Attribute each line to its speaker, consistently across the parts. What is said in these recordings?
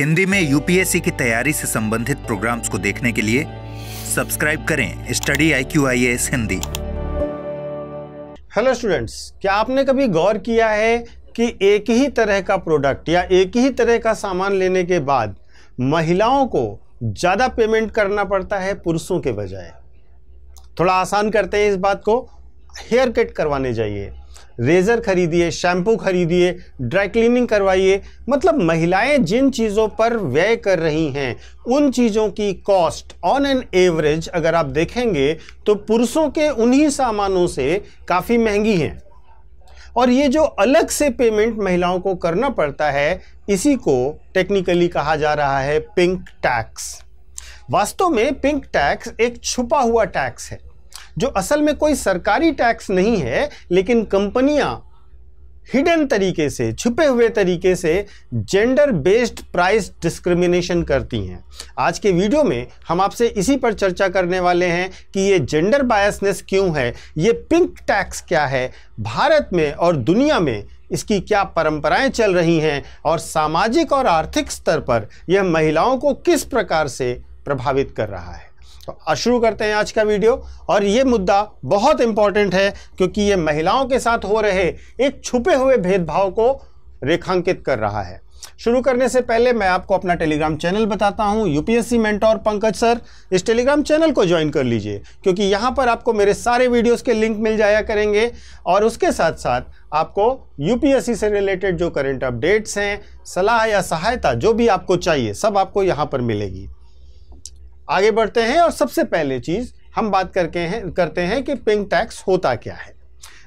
Speaker 1: हिंदी में यूपीएससी की तैयारी से संबंधित प्रोग्राम्स को देखने के लिए सब्सक्राइब करें study IQ IAS Hindi.
Speaker 2: Hello students, क्या आपने कभी गौर किया है कि एक ही तरह का प्रोडक्ट या एक ही तरह का सामान लेने के बाद महिलाओं को ज़्यादा पेमेंट करना पड़ता है पुरुषों के बजाय? थोड़ा आसान करते हैं इस बात को। हेयर कट करवाने जाइए, रेज़र खरीदिए, शैम्पू खरीदिए, ड्राई क्लीनिंग करवाइए, मतलब महिलाएं जिन चीज़ों पर व्यय कर रही हैं उन चीज़ों की कॉस्ट ऑन एन एवरेज अगर आप देखेंगे तो पुरुषों के उन्हीं सामानों से काफ़ी महंगी हैं। और ये जो अलग से पेमेंट महिलाओं को करना पड़ता है, इसी को टेक्निकली कहा जा रहा है पिंक टैक्स। वास्तव में पिंक टैक्स एक छुपा हुआ टैक्स है जो असल में कोई सरकारी टैक्स नहीं है, लेकिन कंपनियां हिडन तरीके से, छुपे हुए तरीके से जेंडर बेस्ड प्राइस डिस्क्रिमिनेशन करती हैं। आज के वीडियो में हम आपसे इसी पर चर्चा करने वाले हैं कि ये जेंडर बायसनेस क्यों है, ये पिंक टैक्स क्या है, भारत में और दुनिया में इसकी क्या परंपराएं चल रही हैं और सामाजिक और आर्थिक स्तर पर यह महिलाओं को किस प्रकार से प्रभावित कर रहा है। तो शुरू करते हैं आज का वीडियो। और ये मुद्दा बहुत इंपॉर्टेंट है क्योंकि ये महिलाओं के साथ हो रहे एक छुपे हुए भेदभाव को रेखांकित कर रहा है। शुरू करने से पहले मैं आपको अपना टेलीग्राम चैनल बताता हूं, यूपीएससी मेंटोर पंकज सर। इस टेलीग्राम चैनल को ज्वाइन कर लीजिए क्योंकि यहां पर आपको मेरे सारे वीडियोस के लिंक मिल जाया करेंगे और उसके साथ साथ आपको यूपीएससी से रिलेटेड जो करंट अपडेट्स हैं, सलाह या सहायता जो भी आपको चाहिए, सब आपको यहां पर मिलेगी। आगे बढ़ते हैं और सबसे पहले चीज हम बात करते हैं कि पिंक टैक्स होता क्या है।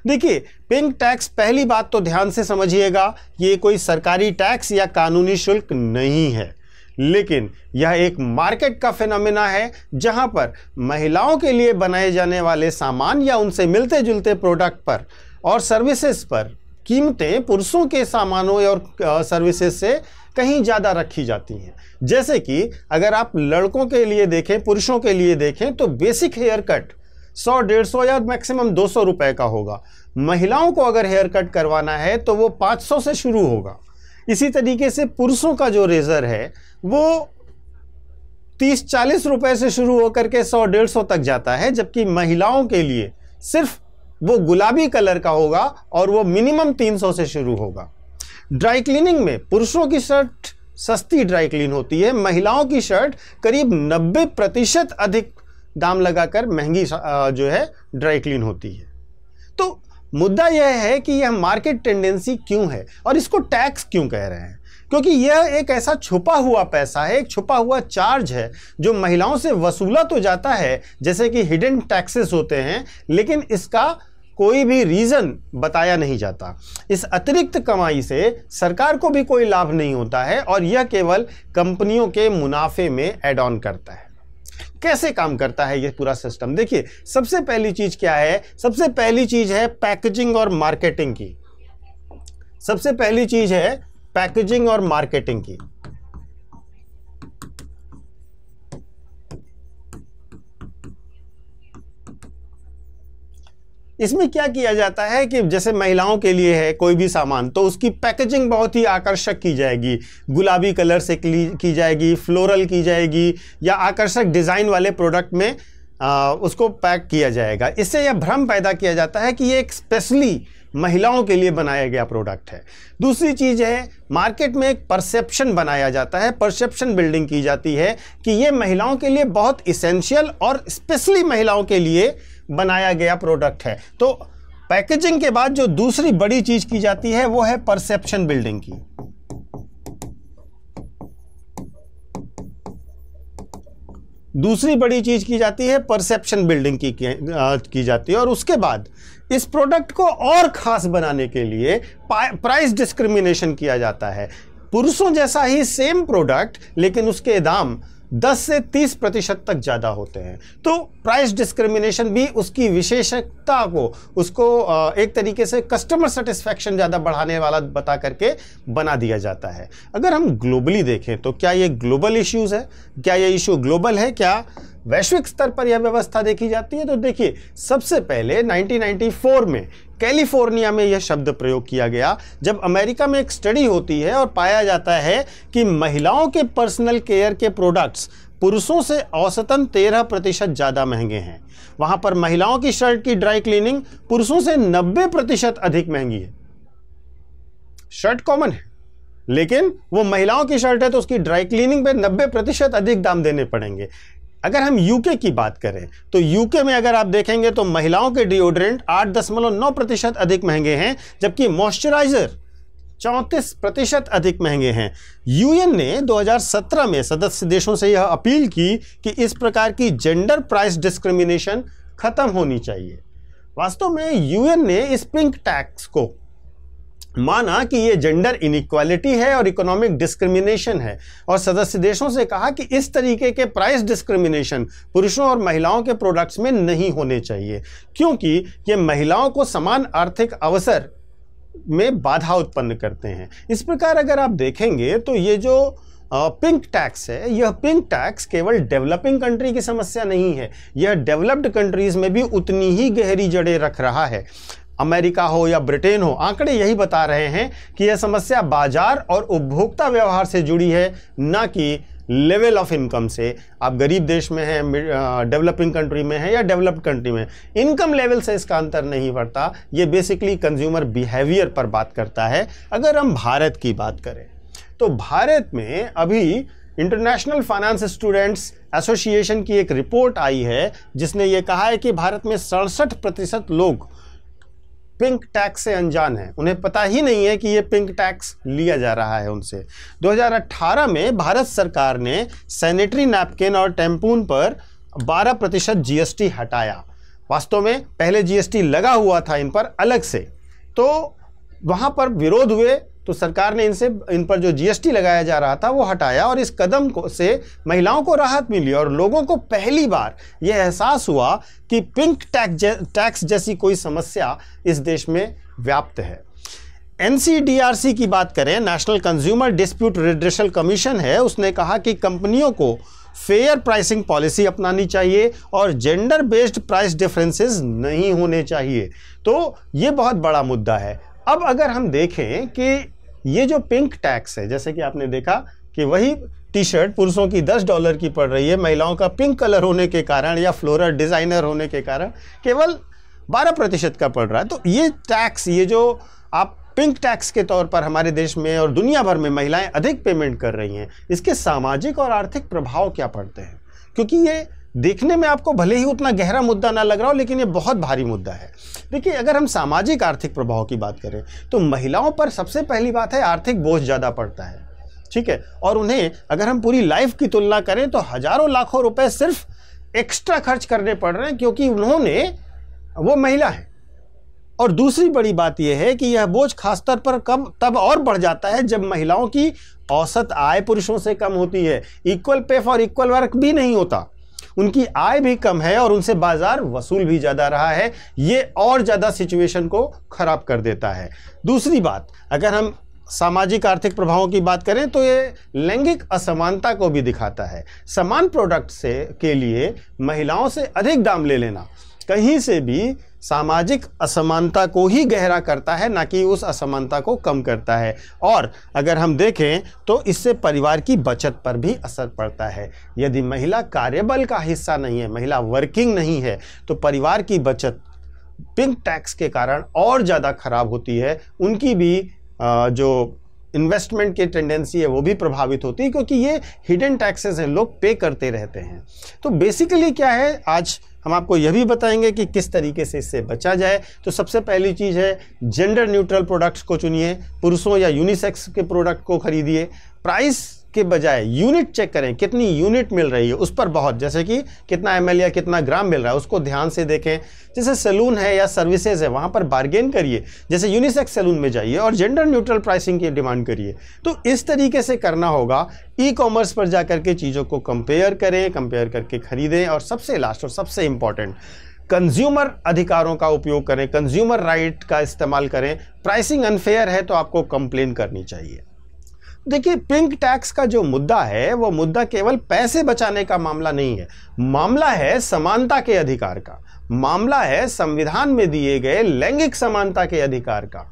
Speaker 2: देखिए, पिंक टैक्स, पहली बात तो ध्यान से समझिएगा, ये कोई सरकारी टैक्स या कानूनी शुल्क नहीं है, लेकिन यह एक मार्केट का फिनोमेना है जहां पर महिलाओं के लिए बनाए जाने वाले सामान या उनसे मिलते जुलते प्रोडक्ट पर और सर्विसेज पर कीमतें पुरुषों के सामानों और सर्विसेज से कहीं ज़्यादा रखी जाती हैं। जैसे कि अगर आप लड़कों के लिए देखें, पुरुषों के लिए देखें तो बेसिक हेयर कट 100, 150 या मैक्सिमम 200 रुपए का होगा। महिलाओं को अगर हेयर कट करवाना है तो वो 500 से शुरू होगा। इसी तरीके से पुरुषों का जो रेज़र है वो 30-40 रुपए से शुरू होकर के 100-150 तक जाता है, जबकि महिलाओं के लिए सिर्फ वो गुलाबी कलर का होगा और वो मिनिमम 300 से शुरू होगा। ड्राई क्लीनिंग में पुरुषों की शर्ट सस्ती ड्राई क्लीन होती है, महिलाओं की शर्ट करीब 90% अधिक दाम लगाकर महंगी जो है ड्राई क्लीन होती है। तो मुद्दा यह है कि यह मार्केट टेंडेंसी क्यों है और इसको टैक्स क्यों कह रहे हैं, क्योंकि यह एक ऐसा छुपा हुआ पैसा है, एक छुपा हुआ चार्ज है जो महिलाओं से वसूला तो जाता है जैसे कि हिडन टैक्सेस होते हैं, लेकिन इसका कोई भी रीज़न बताया नहीं जाता। इस अतिरिक्त कमाई से सरकार को भी कोई लाभ नहीं होता है और यह केवल कंपनियों के मुनाफे में ऐड ऑन करता है। कैसे काम करता है यह पूरा सिस्टम? देखिए, सबसे पहली चीज़ क्या है? सबसे पहली चीज़ है पैकेजिंग और मार्केटिंग की। सबसे पहली चीज़ है पैकेजिंग और मार्केटिंग की। इसमें क्या किया जाता है कि जैसे महिलाओं के लिए है कोई भी सामान, तो उसकी पैकेजिंग बहुत ही आकर्षक की जाएगी, गुलाबी कलर से की जाएगी, फ्लोरल की जाएगी या आकर्षक डिज़ाइन वाले प्रोडक्ट में उसको पैक किया जाएगा। इससे यह भ्रम पैदा किया जाता है कि ये एक स्पेशली महिलाओं के लिए बनाया गया प्रोडक्ट है। दूसरी चीज़ है, मार्केट में एक परसेप्शन बनाया जाता है, परसेप्शन बिल्डिंग की जाती है कि ये महिलाओं के लिए बहुत इसेंशियल और स्पेशली महिलाओं के लिए बनाया गया प्रोडक्ट है। तो पैकेजिंग के बाद जो दूसरी बड़ी चीज़ की जाती है वो है परसेप्शन बिल्डिंग की। दूसरी बड़ी चीज़ की जाती है परसेप्शन बिल्डिंग की जाती है और उसके बाद इस प्रोडक्ट को और ख़ास बनाने के लिए प्राइस डिस्क्रिमिनेशन किया जाता है। पुरुषों जैसा ही सेम प्रोडक्ट, लेकिन उसके दाम 10 से 30% तक ज़्यादा होते हैं। तो प्राइस डिस्क्रिमिनेशन भी उसकी विशेषता को, उसको एक तरीके से कस्टमर सेटिस्फैक्शन ज़्यादा बढ़ाने वाला बता करके बना दिया जाता है। अगर हम ग्लोबली देखें तो क्या ये ग्लोबल इश्यूज़ है? क्या ये इशू ग्लोबल है? क्या वैश्विक स्तर पर यह व्यवस्था देखी जाती है? तो देखिए, सबसे पहले 1994 में कैलिफोर्निया में यह शब्द प्रयोग किया गया जब अमेरिका में एक स्टडी होती है और पाया जाता है कि महिलाओं के पर्सनल केयर के प्रोडक्ट्स पुरुषों से औसतन 13% ज़्यादा महंगे हैं। वहां पर महिलाओं की शर्ट की ड्राई क्लीनिंग पुरुषों से 90% अधिक महंगी है। शर्ट कॉमन है, लेकिन वो महिलाओं की शर्ट है तो उसकी ड्राई क्लीनिंग पे 90% अधिक दाम देने पड़ेंगे। अगर हम यूके की बात करें तो यूके में अगर आप देखेंगे तो महिलाओं के डिओड्रेंट 8.9% अधिक महंगे हैं, जबकि मॉइस्चराइजर 34% अधिक महंगे हैं। यूएन ने 2017 में सदस्य देशों से यह अपील की कि इस प्रकार की जेंडर प्राइस डिस्क्रिमिनेशन खत्म होनी चाहिए। वास्तव में यूएन ने इस पिंक टैक्स को माना कि यह जेंडर इनइक्वालिटी है और इकोनॉमिक डिस्क्रिमिनेशन है, और सदस्य देशों से कहा कि इस तरीके के प्राइस डिस्क्रिमिनेशन पुरुषों और महिलाओं के प्रोडक्ट्स में नहीं होने चाहिए, क्योंकि ये महिलाओं को समान आर्थिक अवसर में बाधा उत्पन्न करते हैं। इस प्रकार अगर आप देखेंगे तो ये जो पिंक टैक्स है, यह पिंक टैक्स केवल डेवलपिंग कंट्री की समस्या नहीं है, यह डेवलप्ड कंट्रीज में भी उतनी ही गहरी जड़ें रख रहा है। अमेरिका हो या ब्रिटेन हो, आंकड़े यही बता रहे हैं कि यह समस्या बाजार और उपभोक्ता व्यवहार से जुड़ी है, न कि लेवल ऑफ इनकम से। आप गरीब देश में हैं, डेवलपिंग कंट्री में हैं या डेवलप्ड कंट्री में, इनकम लेवल से इसका अंतर नहीं पड़ता। ये बेसिकली कंज्यूमर बिहेवियर पर बात करता है। अगर हम भारत की बात करें तो भारत में अभी इंटरनेशनल फाइनेंस स्टूडेंट्स एसोसिएशन की एक रिपोर्ट आई है जिसने ये कहा है कि भारत में 67% लोग पिंक टैक्स से अनजान है, उन्हें पता ही नहीं है कि ये पिंक टैक्स लिया जा रहा है उनसे। 2018 में भारत सरकार ने सैनिटरी नैपकिन और टैम्पून पर 12% जीएसटी हटाया। वास्तव में पहले जीएसटी लगा हुआ था इन पर अलग से, तो वहाँ पर विरोध हुए तो सरकार ने इन पर जो जीएसटी लगाया जा रहा था वो हटाया, और इस कदम से महिलाओं को राहत मिली और लोगों को पहली बार यह एहसास हुआ कि पिंक टैक्स जैसी कोई समस्या इस देश में व्याप्त है। एनसीडीआरसी की बात करें, national consumer dispute redressal commission है, उसने कहा कि कंपनियों को फेयर प्राइसिंग पॉलिसी अपनानी चाहिए और जेंडर बेस्ड प्राइस डिफरेंसेस नहीं होने चाहिए। तो ये बहुत बड़ा मुद्दा है। अब अगर हम देखें कि ये जो पिंक टैक्स है, जैसे कि आपने देखा कि वही टी शर्ट पुरुषों की $10 की पड़ रही है, महिलाओं का पिंक कलर होने के कारण या फ्लोरल डिज़ाइनर होने के कारण केवल 12% का पड़ रहा है। तो ये टैक्स, ये जो आप पिंक टैक्स के तौर पर हमारे देश में और दुनिया भर में महिलाएं अधिक पेमेंट कर रही हैं, इसके सामाजिक और आर्थिक प्रभाव क्या पड़ते हैं? क्योंकि ये देखने में आपको भले ही उतना गहरा मुद्दा ना लग रहा हो, लेकिन ये बहुत भारी मुद्दा है। देखिए, अगर हम सामाजिक आर्थिक प्रभाव की बात करें तो महिलाओं पर सबसे पहली बात है आर्थिक बोझ ज़्यादा पड़ता है, ठीक है, और उन्हें अगर हम पूरी लाइफ की तुलना करें तो हजारों लाखों रुपए सिर्फ एक्स्ट्रा खर्च करने पड़ रहे हैं क्योंकि वो महिला है। और दूसरी बड़ी बात यह है कि यह बोझ खास तौर पर तब और बढ़ जाता है जब महिलाओं की औसत आय पुरुषों से कम होती है। Equal pay for equal work भी नहीं होता, उनकी आय भी कम है और उनसे बाजार वसूल भी ज़्यादा रहा है। ये और ज़्यादा सिचुएशन को खराब कर देता है। दूसरी बात, अगर हम सामाजिक आर्थिक प्रभावों की बात करें तो ये लैंगिक असमानता को भी दिखाता है। समान प्रोडक्ट के लिए महिलाओं से अधिक दाम ले लेना कहीं से भी सामाजिक असमानता को ही गहरा करता है, ना कि उस असमानता को कम करता है। और अगर हम देखें तो इससे परिवार की बचत पर भी असर पड़ता है। यदि महिला कार्यबल का हिस्सा नहीं है, महिला वर्किंग नहीं है, तो परिवार की बचत पिंक टैक्स के कारण और ज़्यादा खराब होती है। उनकी भी जो इन्वेस्टमेंट की टेंडेंसी है वो भी प्रभावित होती है, क्योंकि ये हिडन टैक्सेस हैं, लोग पे करते रहते हैं। तो बेसिकली क्या है, आज हम आपको यह भी बताएंगे कि किस तरीके से इससे बचा जाए। तो सबसे पहली चीज़ है जेंडर न्यूट्रल प्रोडक्ट्स को चुनिए, पुरुषों या यूनिसेक्स के प्रोडक्ट को खरीदिए। प्राइस के बजाय यूनिट चेक करें, कितनी यूनिट मिल रही है उस पर बहुत, जैसे कि कितना ml या कितना ग्राम मिल रहा है उसको ध्यान से देखें। जैसे सैलून है या सर्विसेज है वहाँ पर बार्गेन करिए, जैसे यूनिसेक्स सैलून में जाइए और जेंडर न्यूट्रल प्राइसिंग की डिमांड करिए। तो इस तरीके से करना होगा। ई कॉमर्स पर जा करके चीज़ों को कंपेयर करें, कंपेयर करके खरीदें। और सबसे लास्ट और सबसे इम्पॉर्टेंट, कंज्यूमर अधिकारों का उपयोग करें, कंज्यूमर राइट का इस्तेमाल करें। प्राइसिंग अनफेयर है तो आपको कंप्लेन करनी चाहिए। देखिए, पिंक टैक्स का जो मुद्दा है वो मुद्दा केवल पैसे बचाने का मामला नहीं है, मामला है समानता के अधिकार का, मामला है संविधान में दिए गए लैंगिक समानता के अधिकार का।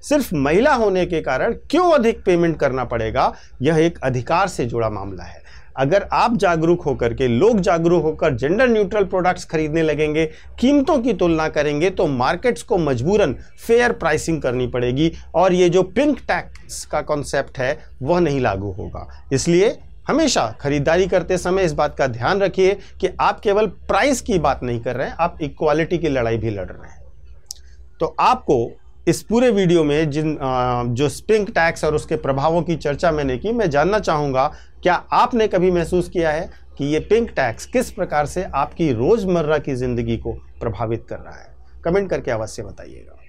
Speaker 2: सिर्फ महिला होने के कारण क्यों अधिक पेमेंट करना पड़ेगा, यह एक अधिकार से जुड़ा मामला है। अगर आप जागरूक होकर के, लोग जागरूक होकर जेंडर न्यूट्रल प्रोडक्ट्स खरीदने लगेंगे, कीमतों की तुलना करेंगे, तो मार्केट्स को मजबूरन फेयर प्राइसिंग करनी पड़ेगी और ये जो पिंक टैक्स का कॉन्सेप्ट है वह नहीं लागू होगा। इसलिए हमेशा खरीदारी करते समय इस बात का ध्यान रखिए कि आप केवल प्राइस की बात नहीं कर रहे हैं, आप इक्वालिटी की लड़ाई भी लड़ रहे हैं। तो आपको इस पूरे वीडियो में जो पिंक टैक्स और उसके प्रभावों की चर्चा मैंने की, मैं जानना चाहूँगा क्या आपने कभी महसूस किया है कि ये पिंक टैक्स किस प्रकार से आपकी रोज़मर्रा की ज़िंदगी को प्रभावित कर रहा है? कमेंट करके अवश्य बताइएगा।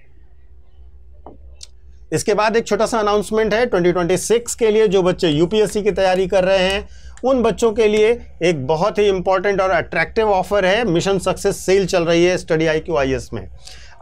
Speaker 2: इसके बाद एक छोटा सा अनाउंसमेंट है 2026 के लिए जो बच्चे यूपीएससी की तैयारी कर रहे हैं उन बच्चों के लिए एक बहुत ही इंपॉर्टेंट और अट्रैक्टिव ऑफर है। मिशन सक्सेस सेल चल रही है स्टडी IQ IAS में।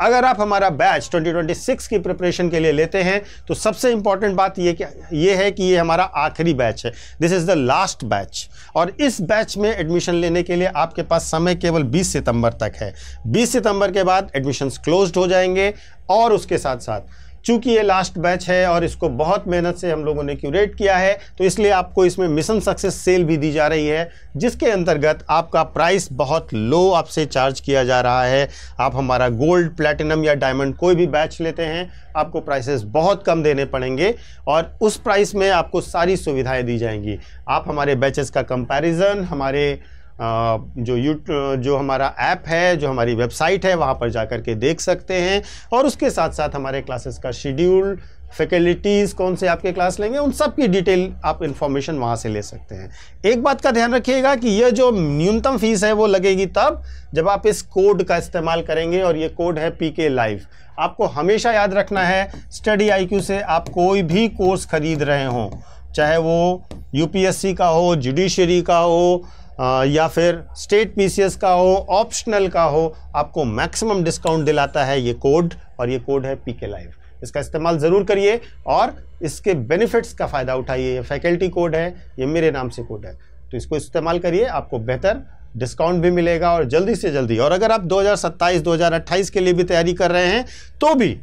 Speaker 2: अगर आप हमारा बैच 2026 की प्रिपरेशन के लिए लेते हैं तो सबसे इंपॉर्टेंट बात ये है कि ये हमारा आखिरी बैच है, this is the last batch. और इस बैच में एडमिशन लेने के लिए आपके पास समय केवल 20 सितंबर तक है। 20 सितंबर के बाद एडमिशन्स क्लोज्ड हो जाएंगे और उसके साथ साथ चूंकि ये लास्ट बैच है और इसको बहुत मेहनत से हम लोगों ने क्यूरेट किया है, तो इसलिए आपको इसमें मिशन सक्सेस सेल भी दी जा रही है, जिसके अंतर्गत आपका प्राइस बहुत लो आपसे चार्ज किया जा रहा है। आप हमारा गोल्ड, प्लैटिनम या डायमंड कोई भी बैच लेते हैं, आपको प्राइसेस बहुत कम देने पड़ेंगे और उस प्राइस में आपको सारी सुविधाएं दी जाएंगी। आप हमारे बैचेस का कंपैरिजन हमारे जो हमारा ऐप है, जो हमारी वेबसाइट है, वहाँ पर जाकर के देख सकते हैं और उसके साथ साथ हमारे क्लासेस का शेड्यूल, फैकल्टीज़ कौन से आपके क्लास लेंगे, उन सब की डिटेल आप इन्फॉर्मेशन वहाँ से ले सकते हैं। एक बात का ध्यान रखिएगा कि यह जो न्यूनतम फीस है वो लगेगी तब जब आप इस कोड का इस्तेमाल करेंगे और ये कोड है PK Live। आपको हमेशा याद रखना है, स्टडी IQ से आप कोई भी कोर्स खरीद रहे हों, चाहे वो UPSC का हो, जुडिशरी का हो या फिर स्टेट PCS का हो, ऑप्शनल का हो, आपको मैक्सिमम डिस्काउंट दिलाता है ये कोड और ये कोड है PK Live। इसका इस्तेमाल ज़रूर करिए और इसके बेनिफिट्स का फ़ायदा उठाइए। ये फैकल्टी कोड है, ये मेरे नाम से कोड है, तो इसको इस्तेमाल करिए, आपको बेहतर डिस्काउंट भी मिलेगा और जल्दी से जल्दी। और अगर आप 2027-2028 के लिए भी तैयारी कर रहे हैं तो भी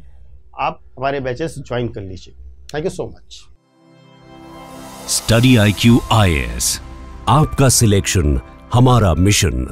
Speaker 2: आप हमारे बैचेस ज्वाइन कर लीजिए। Thank you so much.
Speaker 3: Study IQ IAS, आपका सिलेक्शन हमारा मिशन।